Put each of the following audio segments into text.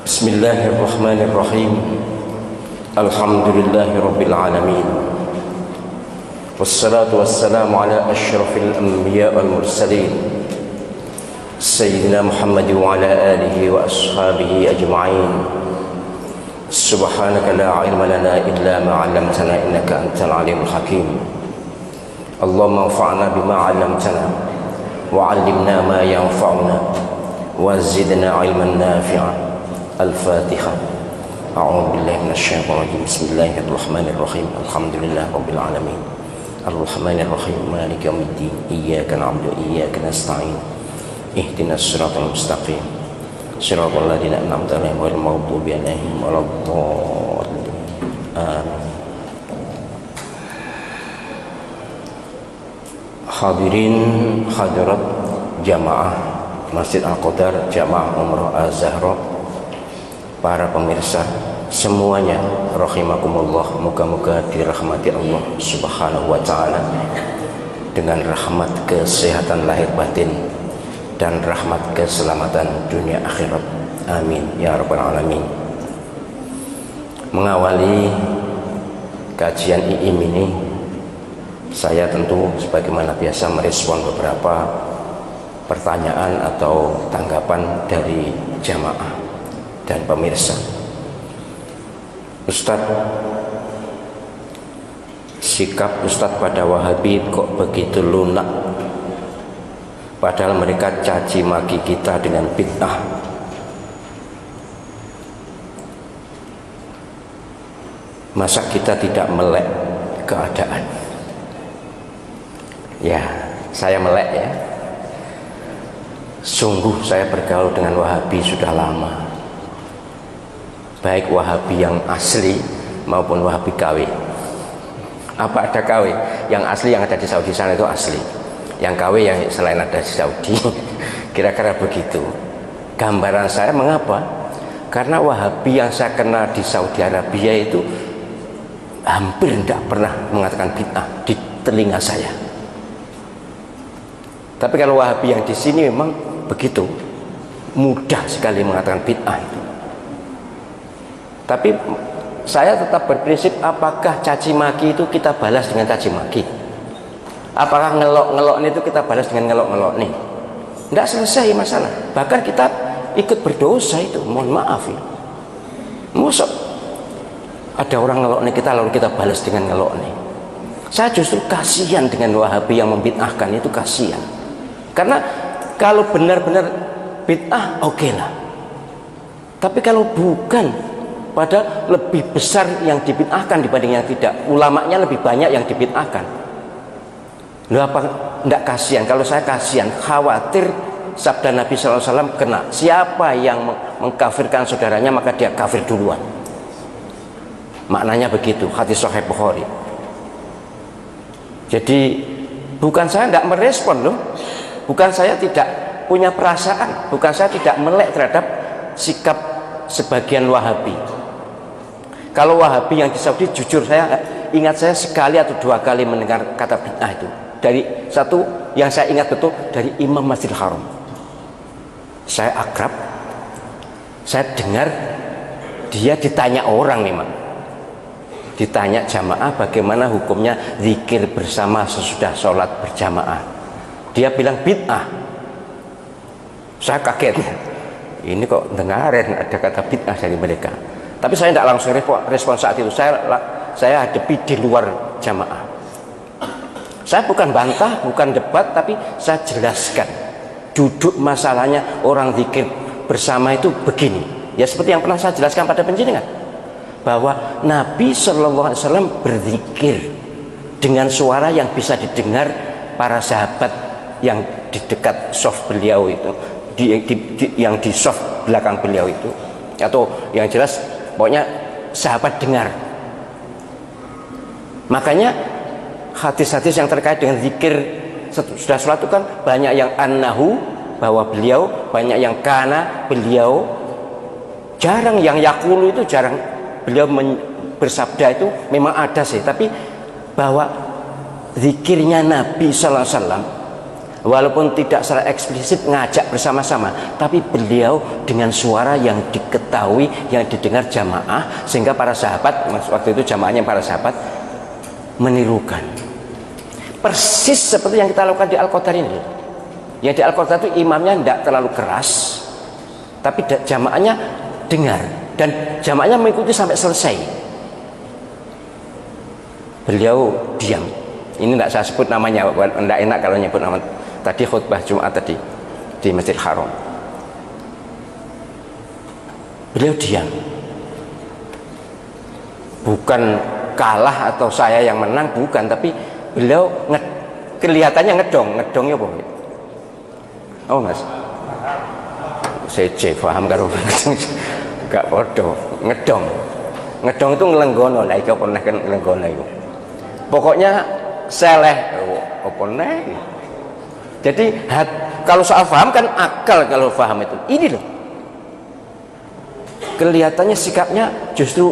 Bismillahirrahmanirrahim. Alhamdulillahirabbil alamin. Wassalatu wassalamu ala asyrafil anbiya wal mursalin Sayyidina Muhammad wa ala alihi wa ashabihi ajma'in. Subhanaka la ilma lana illa ma 'allamtana innaka antal alimul hakim. Allahumma anfa'na bima 'allamtana wa 'allimna ma yanfa'una wa zidna 'ilman nafi'a. Al-Fatihah. A'udzu billahi minasyaitonir rajim. Bismillahirrahmanirrahim. Alhamdulillah rabbil alamin. Ar-Rahmanir Rahim. Maliki yaumiddin. Iyyaka na'budu wa iyyaka nasta'in. Ihdinas siratal mustaqim. Shiratal ladzina an'amta 'alaihim ghairil maghdubi 'alaihim waladdallin. Amin. Hadirin hadirat jamaah Masjid Al-Qadar, jamaah Umrah Az-Zahra, para pemirsa semuanya rahimakumullah, moga-moga dirahmati Allah Subhanahu wa taala dengan rahmat kesehatan lahir batin dan rahmat keselamatan dunia akhirat. Amin ya rabbal alamin. Mengawali kajian IIM ini, saya tentu sebagaimana biasa merespon beberapa pertanyaan atau tanggapan dari jamaah dan pemirsa. Ustadz, sikap Ustadz pada Wahabi kok begitu lunak, padahal mereka caci maki kita dengan bid'ah. Masa kita tidak melek keadaan? Ya, saya melek ya. Sungguh saya bergaul dengan Wahabi sudah lama, baik Wahabi yang asli maupun Wahabi KW. Apa ada KW? Yang asli yang ada di Saudi sana itu asli, yang KW yang selain ada di Saudi. Kira-kira begitu gambaran saya. Mengapa? Karena Wahabi yang saya kenal di Saudi Arabia itu hampir tidak pernah mengatakan bid'ah di telinga saya. Tapi kalau Wahabi yang di sini memang begitu mudah sekali mengatakan bid'ah itu. Tapi saya tetap berprinsip, apakah caci maki itu kita balas dengan caci maki? Apakah ngelok-ngelok itu kita balas dengan ngelok-ngelok nih? Tidak selesai masalah. Bahkan kita ikut berdosa itu, mohon maaf ya. Masa ada orang ngelok nih kita lalu kita balas dengan ngelok nih? Saya justru kasihan dengan Wahabi yang membid'ahkan itu, kasihan. Karena kalau benar-benar bid'ah oke lah. Tapi kalau bukan, padahal lebih besar yang dibid'ahkan dibanding yang tidak. Ulamanya lebih banyak yang dibid'ahkan. Loh, apa enggak kasihan? Kalau saya kasihan, khawatir sabda Nabi SAW kena. Siapa yang mengkafirkan saudaranya maka dia kafir duluan. Maknanya begitu, hadis Sahih Bukhari. Jadi bukan saya enggak merespon loh. Bukan saya tidak punya perasaan. Bukan saya tidak melek terhadap sikap sebagian Wahabi. Kalau Wahabi yang di Saudi, jujur saya ingat, saya sekali atau dua kali mendengar kata bid'ah itu. Dari satu yang saya ingat betul, dari Imam Masjidil Haram. Saya akrab, saya dengar dia ditanya orang memang. Ditanya jamaah bagaimana hukumnya zikir bersama sesudah sholat berjamaah. Dia bilang bid'ah. Saya kaget. Ini kok dengarin ada kata bid'ah dari mereka. Tapi saya tidak langsung respon saat itu. Saya hadapi di luar jamaah. Saya bukan bantah, bukan debat, tapi saya jelaskan duduk masalahnya orang zikir bersama itu begini. Ya seperti yang pernah saya jelaskan pada penjenengan, bahwa Nabi SAW berzikir dengan suara yang bisa didengar para sahabat yang di dekat soft beliau itu, yang di soft belakang beliau itu, atau yang jelas pokoknya sahabat dengar. Makanya hadis-hadis yang terkait dengan zikir sudah sholat itu kan banyak yang annahu, bahwa beliau, banyak yang kana, beliau, jarang yang yakulu, itu jarang beliau bersabda. Itu memang ada sih, tapi bahwa zikirnya Nabi SAW Walaupun tidak secara eksplisit ngajak bersama-sama, tapi beliau dengan suara yang diketahui, yang didengar jamaah, sehingga para sahabat, waktu itu jamaahnya para sahabat, menirukan. Persis seperti yang kita lakukan di Al-Qadar ini. Yang di Al-Qadar itu imamnya tidak terlalu keras, tapi jamaahnya dengar, dan jamaahnya mengikuti sampai selesai. Beliau diam. Ini tidak saya sebut namanya, tidak enak kalau nyebut nama. Tadi khutbah Jumat tadi di Masjidil Haram, beliau diam. Bukan kalah atau saya yang menang, bukan, tapi beliau kelihatannya ngedongnya apa? Oh mas, saya paham karo gak podo ngedong itu ngelenggono lah, itu pernah kan ngelenggono itu. Pokoknya seleh apa nih. Jadi kalau soal paham kan akal, kalau paham itu ini loh, kelihatannya sikapnya justru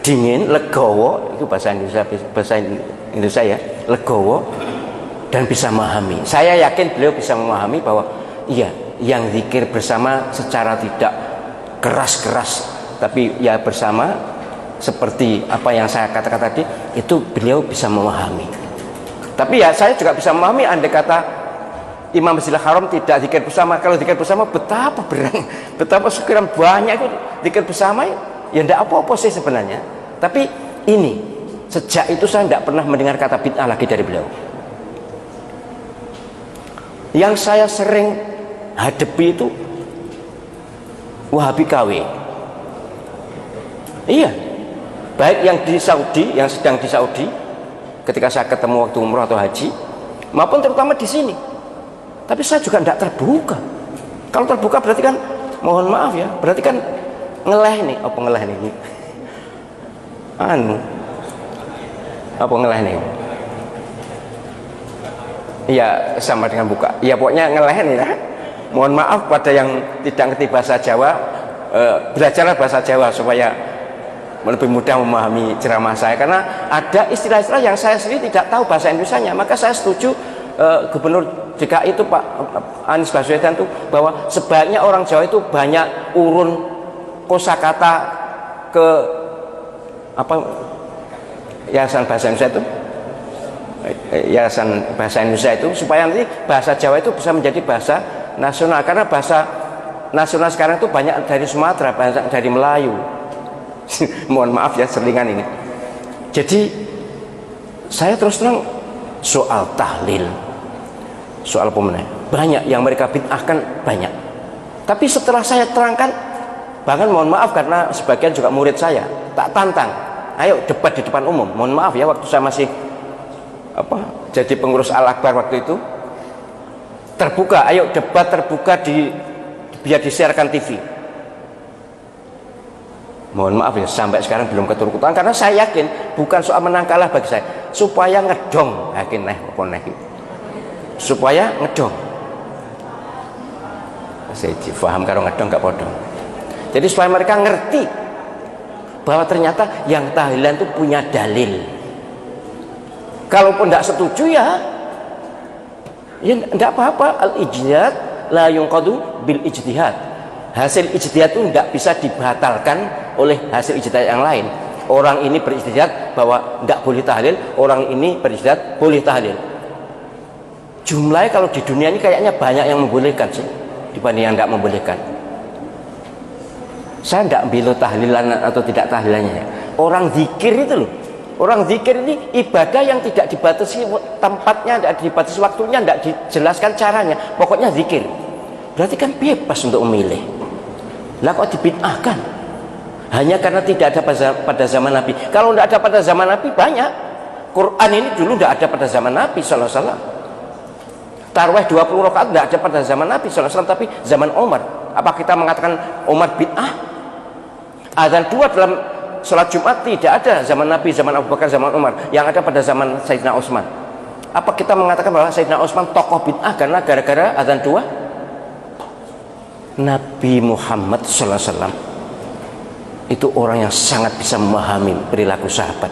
dingin, legowo, itu bahasa Indonesia ya, legowo, dan bisa memahami. Saya yakin beliau bisa memahami bahwa iya, yang zikir bersama secara tidak keras-keras, tapi ya bersama seperti apa yang saya katakan tadi, itu beliau bisa memahami. Tapi ya saya juga bisa memahami andai kata Imam Masjidil Haram tidak zikir bersama. Kalau zikir bersama betapa berat, betapa sekian banyak itu zikir bersama, ya tidak apa-apa sih sebenarnya. Tapi ini sejak itu saya tidak pernah mendengar kata bid'ah lagi dari beliau. Yang saya sering hadapi itu Wahabi KW. Iya, baik yang di Saudi, yang sedang di Saudi ketika saya ketemu waktu umroh atau haji, maupun terutama di sini. Tapi saya juga tidak terbuka. Kalau terbuka berarti kan, mohon maaf ya, berarti kan ngeleh nih. Apa ngeleh nih? Apa ngeleh nih? Iya, sama dengan buka. Ya pokoknya ngeleh nih ya. Mohon maaf pada yang tidak ngerti bahasa Jawa, belajarlah bahasa Jawa supaya lebih mudah memahami ceramah saya, karena ada istilah-istilah yang saya sendiri tidak tahu bahasa Indonesianya. Maka saya setuju Gubernur DKI itu Pak Anies Baswedan itu, bahwa sebaiknya orang Jawa itu banyak urun kosakata ke apa, Yayasan Bahasa Indonesia itu, Yayasan Bahasa Indonesia itu, supaya nanti bahasa Jawa itu bisa menjadi bahasa nasional. Karena bahasa nasional sekarang itu banyak dari Sumatera, banyak dari Melayu. Mohon maaf ya selingan ini. Jadi saya terus terang soal tahlil, soal pemenang, banyak yang mereka bid'ahkan, banyak. Tapi setelah saya terangkan, bahkan mohon maaf karena sebagian juga murid saya, tak tantang, ayo debat di depan umum. Mohon maaf ya, waktu saya masih jadi pengurus Al-Akbar waktu itu, terbuka, ayo debat terbuka biar disiarkan TV. Mohon maaf ya, sampai sekarang belum keturutan, karena saya yakin bukan soal menang kalah bagi saya, supaya ngedong yakin supaya ngedong. Saya paham kalau ngedong gak podong. Jadi supaya mereka ngerti bahwa ternyata yang tahlilan itu punya dalil. Kalaupun tidak setuju ya tidak apa-apa. Al-ijtihad la yunqadu bil ijtihad. Hasil ijtihad itu tidak bisa dibatalkan oleh hasil ijtihad yang lain. Orang ini berijtihad bahwa tidak boleh tahlil, orang ini berijtihad boleh tahlil. Jumlahnya kalau di dunia ini kayaknya banyak yang membolehkan sih dibanding yang tidak membolehkan. Saya tidak bilang tahlilan atau tidak tahlilannya. Orang zikir itu loh, orang zikir ini ibadah yang tidak dibatasi tempatnya, tidak dibatasi waktunya, tidak dijelaskan caranya, pokoknya zikir. Berarti kan bebas untuk memilih. Lah kok dibid'ahkan? Hanya karena tidak ada pada zaman Nabi. Kalau tidak ada pada zaman Nabi banyak. Quran ini dulu tidak ada pada zaman Nabi SAW. Tarawih 20 rakaat tidak ada pada zaman Nabi SAW, tapi zaman Umar. Apa kita mengatakan Umar bid'ah? Azan 2 dalam sholat Jumat tidak ada zaman Nabi, zaman Abu Bakar, zaman Umar. Yang ada pada zaman Sayyidina Utsman. Apa kita mengatakan bahwa Sayyidina Utsman tokoh bid'ah karena gara-gara azan 2? Nabi Muhammad SAW itu orang yang sangat bisa memahami perilaku sahabat.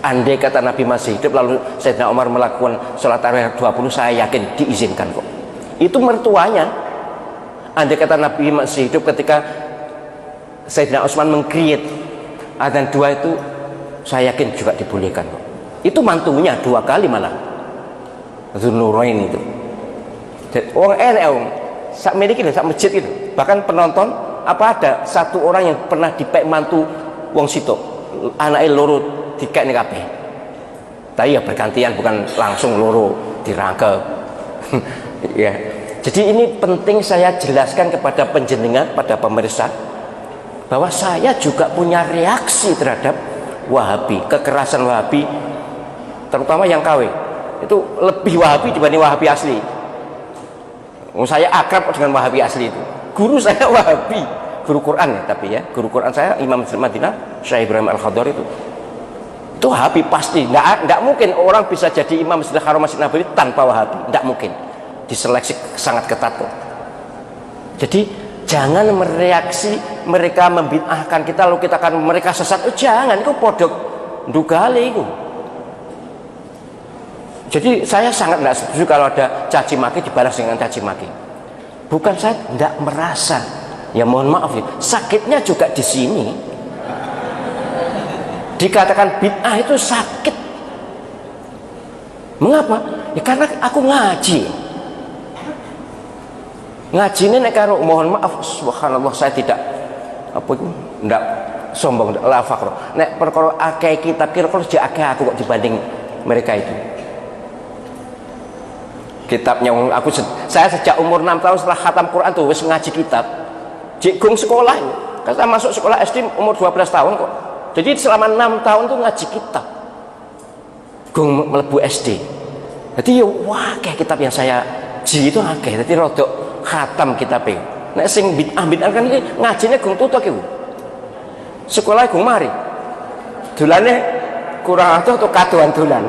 Andai kata Nabi masih hidup lalu Sayyidina Umar melakukan sholat tarawih 20, saya yakin diizinkan kok. Itu mertuanya. Andai kata Nabi masih hidup ketika Sayyidina Utsman meng-create adzan 2 itu, saya yakin juga dibolehkan kok. Itu mantunya 2 kali malah. Dzunurain itu. Jadi orang enak sak miliki sak masjid itu. Bahkan penonton apa ada satu orang yang pernah dipek mantu wong situ. Anake loro dikek nih kabeh. Tapi ya bergantian, bukan langsung loro dirangkep. Ya. Jadi ini penting saya jelaskan kepada penjenengan, pada pemirsa, bahwa saya juga punya reaksi terhadap Wahabi, kekerasan Wahabi, terutama yang KW. Itu lebih Wahabi dibanding Wahabi asli. Saya akrab dengan Wahabi asli itu. Guru saya Wahabi, guru Quran ya, tapi ya, guru Quran saya Imam Masjid Madinah, Syekh Ibrahim Al-Khadar itu Wahabi pasti. Nggak mungkin orang bisa jadi Imam Masjidil Haram Masjid Nabawi tanpa Wahabi, nggak mungkin. Diseleksi sangat ketat kok. Jadi jangan mereaksi mereka membid'ahkan kita lalu kita akan mereka sesat. Jangan, itu podok ndugale itu. Jadi saya sangat tidak setuju kalau ada caci maki dibalas dengan caci maki. Bukan, saya tidak merasa, ya mohon maaf ya, sakitnya juga di sini. Dikatakan bid'ah itu sakit. Mengapa? Ya karena aku ngaji. Ngaji ini nek karo, mohon maaf, subhanallah, saya tidak apa itu, ndak sombong, la fakhr. Nek perkara akeh kitab kira-kira je akeh aku kok dibanding mereka itu. Kitabnya saya sejak umur 6 tahun setelah khatam Quran tuh wis ngaji kitab. Jekgung sekolah. Kita masuk sekolah SD umur 12 tahun kok. Jadi selama 6 tahun tuh ngaji kitab. Gung mlebu SD. Jadi ya wah kayak kitab yang saya ji itu akeh. Jadi rodok khatam kitabnya. Nek sing bid'ah kan iki ngajine gung tutuk iku. Sekolah gung mari. Dolane kurang atuh atau kaduan dolan.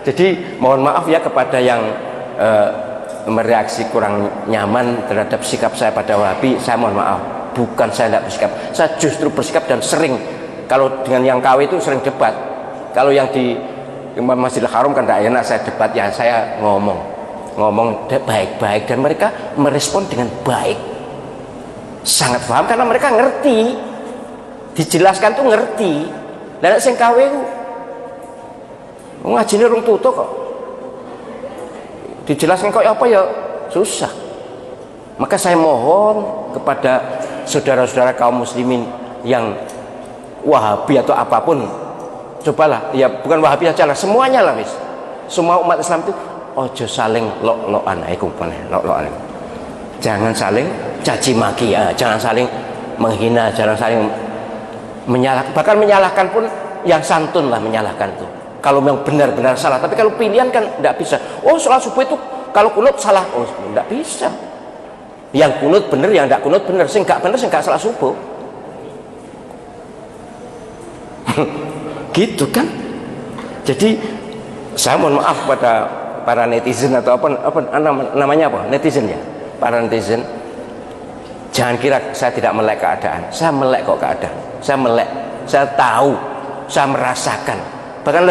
Jadi mohon maaf ya kepada yang mereaksi kurang nyaman terhadap sikap saya pada Wahabi, saya mohon maaf. Bukan saya tidak bersikap, saya justru bersikap dan sering. Kalau dengan yang KW itu sering debat. Kalau yang di Imam Masjidil Haram kan tidak enak saya debat, ya saya ngomong baik-baik dan mereka merespon dengan baik, sangat paham karena mereka ngerti, dijelaskan tuh ngerti. Dan sing KW itu ngajine rung tutuk kok, dijelaskan kok apa ya susah. Maka saya mohon kepada saudara-saudara kaum muslimin yang Wahabi atau apapun, cobalah ya, bukan Wahabi saja lah, semuanya lah wis, semua umat Islam itu ojo saling lok-lokan, lok-lokan, jangan saling caci maki ya, jangan saling menghina, jangan saling menyalahkan, bahkan menyalahkan pun yang santun lah menyalahkan tuh. Kalau memang benar-benar salah, tapi kalau pilihan kan tidak bisa. Oh sholat subuh itu kalau kunut salah, oh tidak bisa. Yang kunut benar, yang tidak kunut benar. Sing gak benar, sing gak salah subuh. Gitu kan? Jadi saya mohon maaf pada para netizen atau apa namanya apa? Netizen ya, para netizen. Jangan kira saya tidak melek keadaan. Saya melek kok keadaan. Saya melek. Saya tahu. Saya merasakan. Bahkan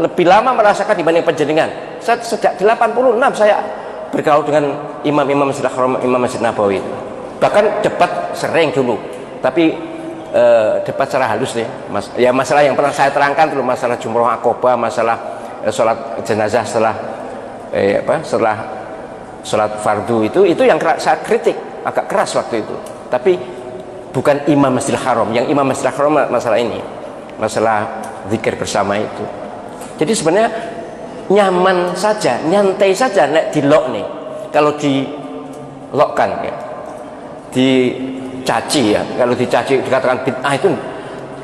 lebih lama merasakan dibanding penjenengan. Saya sejak 86 saya bergaul dengan imam-imam Masjidil Haram, Imam Masjid Nabawi. Bahkan debat sering dulu, tapi debat secara halus nih. Ya masalah yang pernah saya terangkan dulu, masalah Jumroh Aqobah, masalah sholat jenazah setelah setelah sholat fardu itu yang saya kritik agak keras waktu itu. Tapi bukan Imam Masjidil Haram. Yang Imam Masjidil Haram masalah ini, masalah zikir bersama itu. Jadi sebenarnya nyaman saja, nyantai saja nek dilok nih. Kalau dilokkan ya, dicaci ya, kalau dicaci dikatakan bid'ah itu,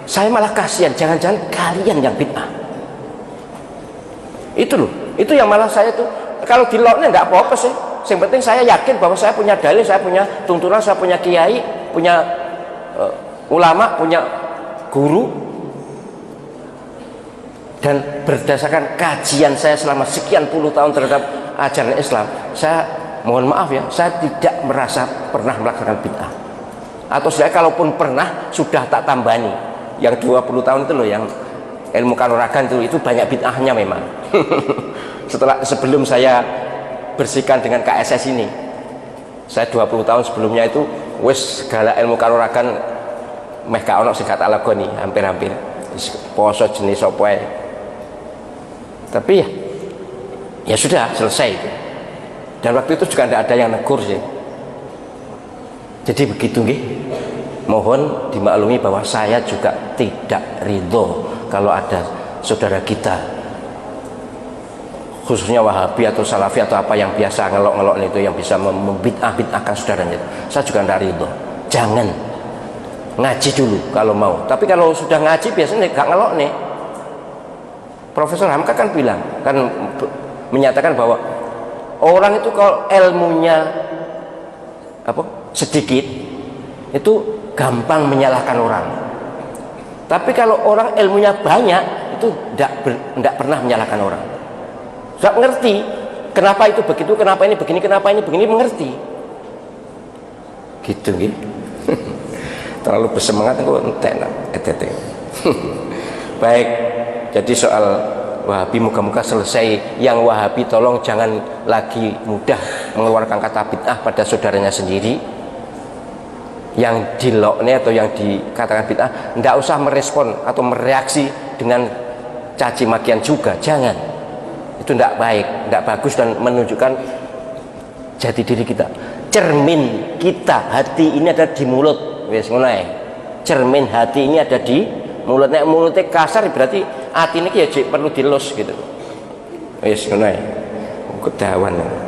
saya malah kasihan. Jangan-jangan kalian yang bid'ah. Itu loh, itu yang malah saya tuh kalau diloknya nggak apa-apa sih. Yang penting saya yakin bahwa saya punya dalil, saya punya tuntunan, saya punya kiai, punya ulama, punya guru. Dan berdasarkan kajian saya selama sekian puluh tahun terhadap ajaran Islam, saya mohon maaf ya, saya tidak merasa pernah melaksanakan bid'ah. Atau saya kalaupun pernah, sudah tak tambani. yang 20 tahun itu loh, yang ilmu kanuragan itu banyak bid'ahnya memang. Sebelum saya bersihkan dengan KSS ini, saya 20 tahun sebelumnya itu wis segala ilmu kanuragan meh gak ono sing tak lakoni, hampir-hampir poso jenis apa ae. Tapi ya sudah selesai itu. Dan waktu itu juga tidak ada yang negur sih. Jadi begitu nggih. Mohon dimaklumi bahwa saya juga tidak ridho kalau ada saudara kita, khususnya Wahabi atau Salafi atau apa yang biasa ngelok-ngelok itu, yang bisa membid'ah-bid'ahkan saudaranya. Saya juga tidak ridho. Jangan, ngaji dulu kalau mau. Tapi kalau sudah ngaji biasanya nggak ngelok nih. Profesor Hamka kan bilang, kan menyatakan bahwa orang itu kalau ilmunya sedikit itu gampang menyalahkan orang. Tapi kalau orang ilmunya banyak itu tidak pernah menyalahkan orang. Sudah ngerti kenapa itu begitu, kenapa ini begini, kenapa ini begini, mengerti. Gitu gitu. Terlalu bersemangat kok entek etete. Baik, jadi soal Wahabi muka-muka selesai. Yang Wahabi tolong jangan lagi mudah mengeluarkan kata bid'ah pada saudaranya sendiri. Yang dilokne atau yang dikatakan bid'ah, tidak usah merespon atau mereaksi dengan caci makian juga, jangan. Itu tidak baik, tidak bagus, dan menunjukkan jati diri kita. Cermin kita, hati ini ada di mulut. Wes ngono ae. Cermin hati ini ada di mulut. Nek mulutnya kasar berarti hati ini ya perlu dilus gitu. Wes ngono ae. Kedawan.